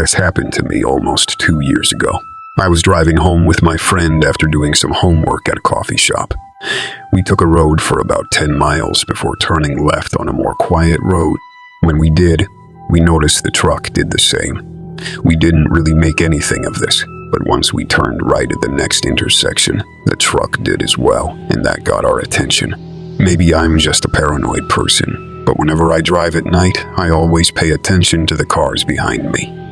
This happened to me almost 2 years ago. I was driving home with my friend after doing some homework at a coffee shop. We took a road for about 10 miles before turning left on a more quiet road. When we did, we noticed the truck did the same. We didn't really make anything of this, but once we turned right at the next intersection, the truck did as well, and that got our attention. Maybe I'm just a paranoid person, but whenever I drive at night, I always pay attention to the cars behind me.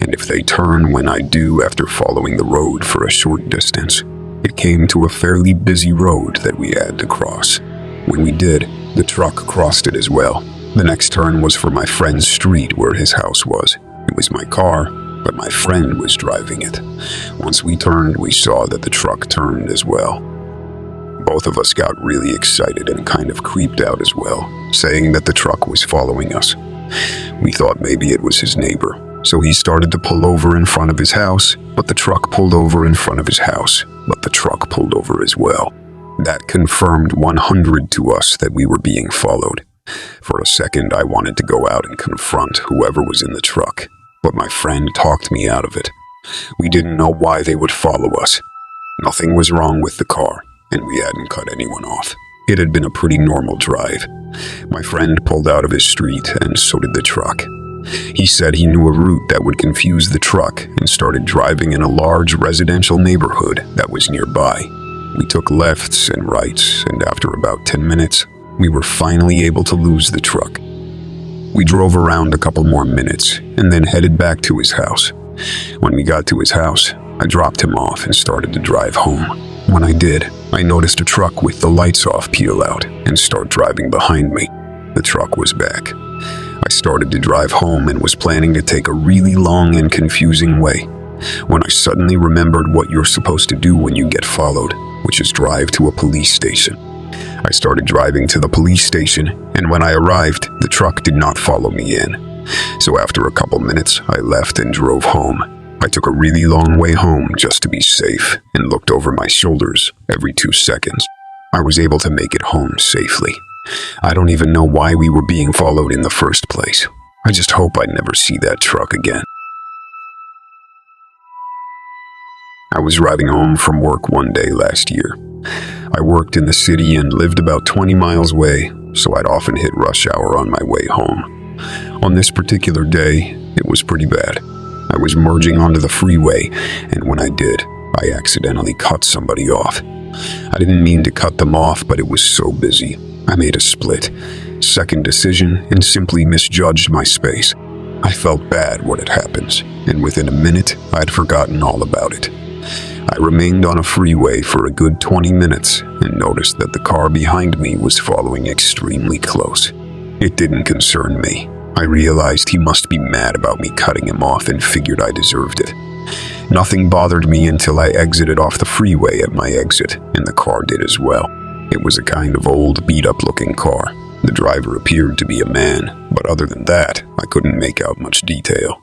And if they turn when I do after following the road for a short distance, it came to a fairly busy road that we had to cross. When we did, the truck crossed it as well. The next turn was for my friend's street where his house was. It was my car, but my friend was driving it. Once we turned, we saw that the truck turned as well. Both of us got really excited and kind of creeped out as well, saying that the truck was following us. We thought maybe it was his neighbor, so he started to pull over in front of his house, but the truck pulled over in front of his house, but the truck pulled over as well. That confirmed 100 to us that we were being followed. For a second, I wanted to go out and confront whoever was in the truck, but my friend talked me out of it. We didn't know why they would follow us. Nothing was wrong with the car, and we hadn't cut anyone off. It had been a pretty normal drive. My friend pulled out of his street, and so did the truck. He said he knew a route that would confuse the truck and started driving in a large residential neighborhood that was nearby. We took lefts and rights, and after about 10 minutes, we were finally able to lose the truck. We drove around a couple more minutes and then headed back to his house. When we got to his house, I dropped him off and started to drive home. When I did, I noticed a truck with the lights off peel out and start driving behind me. The truck was back. I started to drive home and was planning to take a really long and confusing way, when I suddenly remembered what you're supposed to do when you get followed, which is drive to a police station. I started driving to the police station, and when I arrived, the truck did not follow me in. So after a couple minutes, I left and drove home. I took a really long way home just to be safe and looked over my shoulders every 2 seconds. I was able to make it home safely. I don't even know why we were being followed in the first place. I just hope I never see that truck again. I was driving home from work one day last year. I worked in the city and lived about 20 miles away, so I'd often hit rush hour on my way home. On this particular day, it was pretty bad. I was merging onto the freeway, and when I did, I accidentally cut somebody off. I didn't mean to cut them off, but it was so busy. I made a split-second decision and simply misjudged my space. I felt bad when it happens, and within a minute, I'd forgotten all about it. I remained on a freeway for a good 20 minutes and noticed that the car behind me was following extremely close. It didn't concern me. I realized he must be mad about me cutting him off and figured I deserved it. Nothing bothered me until I exited off the freeway at my exit, and the car did as well. It was a kind of old, beat-up-looking car. The driver appeared to be a man, but other than that, I couldn't make out much detail.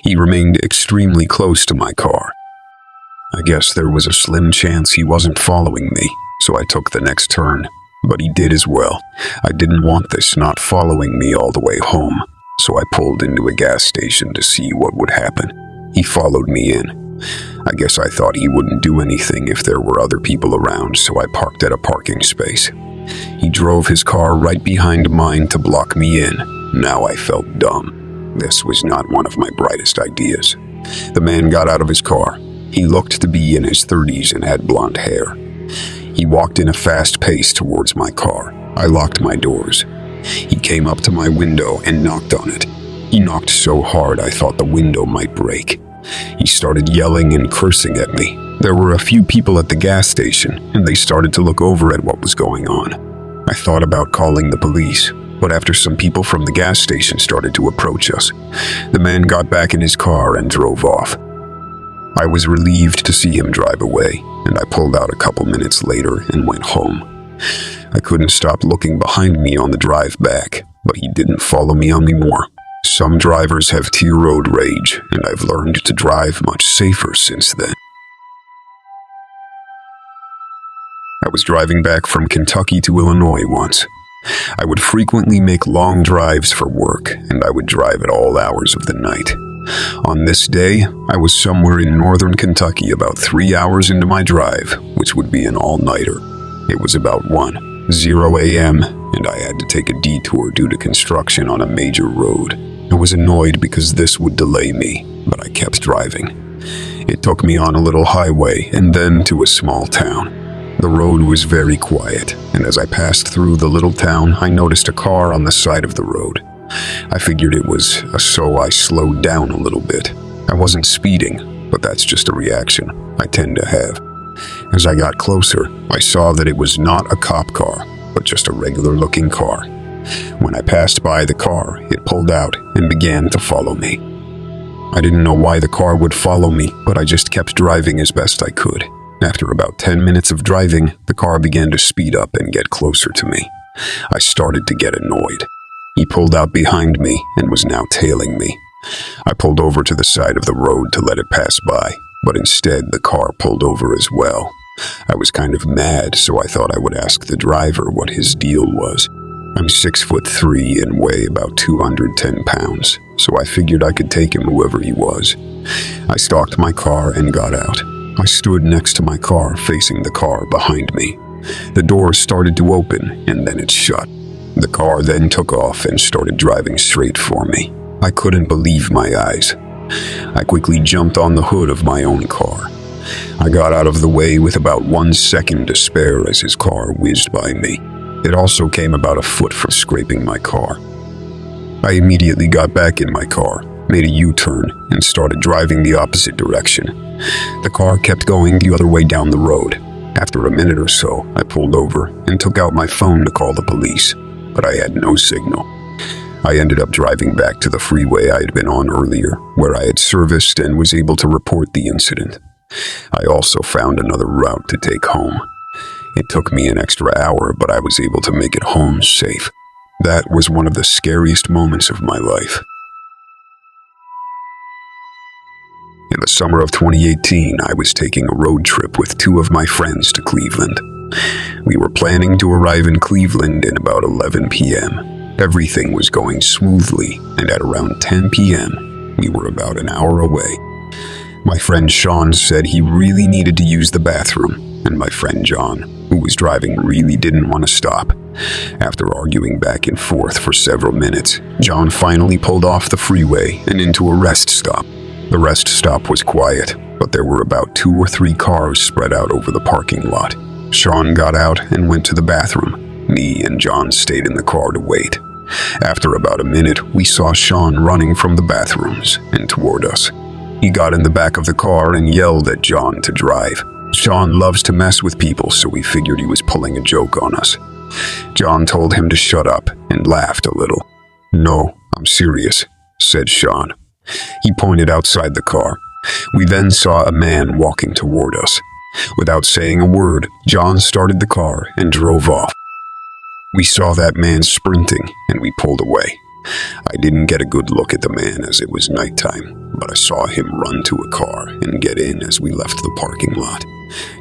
He remained extremely close to my car. I guess there was a slim chance he wasn't following me, so I took the next turn, but he did as well. I didn't want this not following me all the way home, so I pulled into a gas station to see what would happen. He followed me in. I guess I thought he wouldn't do anything if there were other people around, so I parked at a parking space. He drove his car right behind mine to block me in. Now I felt dumb. This was not one of my brightest ideas. The man got out of his car. He looked to be in his 30s and had blonde hair. He walked in a fast pace towards my car. I locked my doors. He came up to my window and knocked on it. He knocked so hard I thought the window might break. He started yelling and cursing at me. There were a few people at the gas station, and they started to look over at what was going on. I thought about calling the police, but after some people from the gas station started to approach us, the man got back in his car and drove off. I was relieved to see him drive away, and I pulled out a couple minutes later and went home. I couldn't stop looking behind me on the drive back, but he didn't follow me anymore. Some drivers have road rage, and I've learned to drive much safer since then. I was driving back from Kentucky to Illinois once. I would frequently make long drives for work, and I would drive at all hours of the night. On this day, I was somewhere in northern Kentucky about 3 hours into my drive, which would be an all-nighter. It was about 1:00 a.m., and I had to take a detour due to construction on a major road. I was annoyed because this would delay me, but I kept driving. It took me on a little highway and then to a small town. The road was very quiet, and as I passed through the little town, I noticed a car on the side of the road. I figured it was, so I slowed down a little bit. I wasn't speeding, but that's just a reaction I tend to have. As I got closer, I saw that it was not a cop car, but just a regular-looking car. When I passed by the car, it pulled out and began to follow me. I didn't know why the car would follow me, but I just kept driving as best I could. After about 10 minutes of driving, the car began to speed up and get closer to me. I started to get annoyed. He pulled out behind me and was now tailing me. I pulled over to the side of the road to let it pass by, but instead the car pulled over as well. I was kind of mad, so I thought I would ask the driver what his deal was. I'm 6'3" and weigh about 210 pounds, so I figured I could take him whoever he was. I stalked my car and got out. I stood next to my car, facing the car behind me. The door started to open, and then it shut. The car then took off and started driving straight for me. I couldn't believe my eyes. I quickly jumped on the hood of my own car. I got out of the way with about 1 second to spare as his car whizzed by me. It also came about a foot from scraping my car. I immediately got back in my car, made a U-turn, and started driving the opposite direction. The car kept going the other way down the road. After a minute or so, I pulled over and took out my phone to call the police, but I had no signal. I ended up driving back to the freeway I had been on earlier, where I had serviced and was able to report the incident. I also found another route to take home. It took me an extra hour, but I was able to make it home safe. That was one of the scariest moments of my life. In the summer of 2018, I was taking a road trip with 2 of my friends to Cleveland. We were planning to arrive in Cleveland in about 11 p.m. Everything was going smoothly, and at around 10 p.m., we were about an hour away. My friend Sean said he really needed to use the bathroom, and my friend John, who was driving, really didn't want to stop. After arguing back and forth for several minutes, John finally pulled off the freeway and into a rest stop. The rest stop was quiet, but there were about 2 or 3 cars spread out over the parking lot. Sean got out and went to the bathroom. Me and John stayed in the car to wait. After about a minute, we saw Sean running from the bathrooms and toward us. He got in the back of the car and yelled at John to drive. Sean loves to mess with people, so we figured he was pulling a joke on us. John told him to shut up and laughed a little. "No, I'm serious," said Sean. He pointed outside the car. We then saw a man walking toward us. Without saying a word, John started the car and drove off. We saw that man sprinting, and we pulled away. I didn't get a good look at the man as it was nighttime, but I saw him run to a car and get in as we left the parking lot.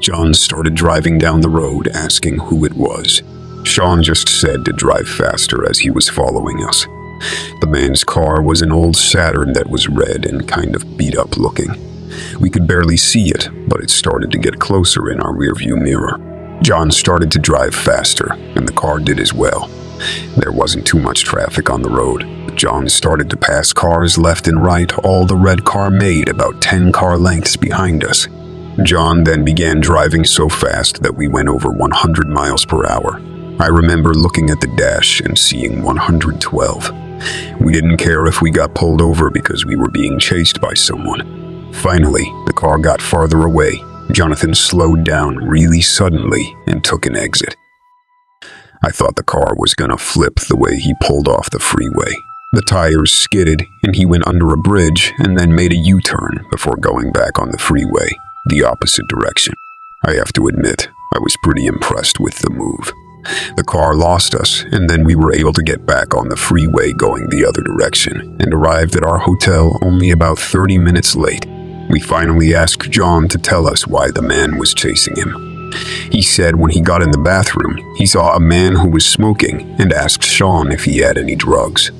John started driving down the road, asking who it was. Sean just said to drive faster as he was following us. The man's car was an old Saturn that was red and kind of beat up looking. We could barely see it, but it started to get closer in our rearview mirror. John started to drive faster, and the car did as well. There wasn't too much traffic on the road, but John started to pass cars left and right, all the red car made about 10 car lengths behind us. John then began driving so fast that we went over 100 miles per hour. I remember looking at the dash and seeing 112. We didn't care if we got pulled over because we were being chased by someone. Finally, the car got farther away. Jonathan slowed down really suddenly and took an exit. I thought the car was gonna flip the way he pulled off the freeway. The tires skidded and he went under a bridge and then made a U-turn before going back on the freeway, the opposite direction. I have to admit, I was pretty impressed with the move. The car lost us, and then we were able to get back on the freeway going the other direction and arrived at our hotel only about 30 minutes late. We finally asked John to tell us why the man was chasing him. He said when he got in the bathroom, he saw a man who was smoking and asked Sean if he had any drugs.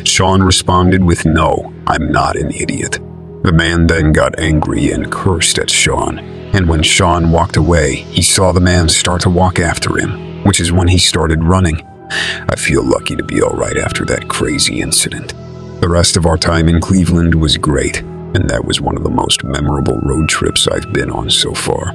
Sean responded with no, I'm not an idiot. The man then got angry and cursed at Sean, and when Sean walked away, he saw the man start to walk after him, which is when he started running. I feel lucky to be alright after that crazy incident. The rest of our time in Cleveland was great, and that was one of the most memorable road trips I've been on so far.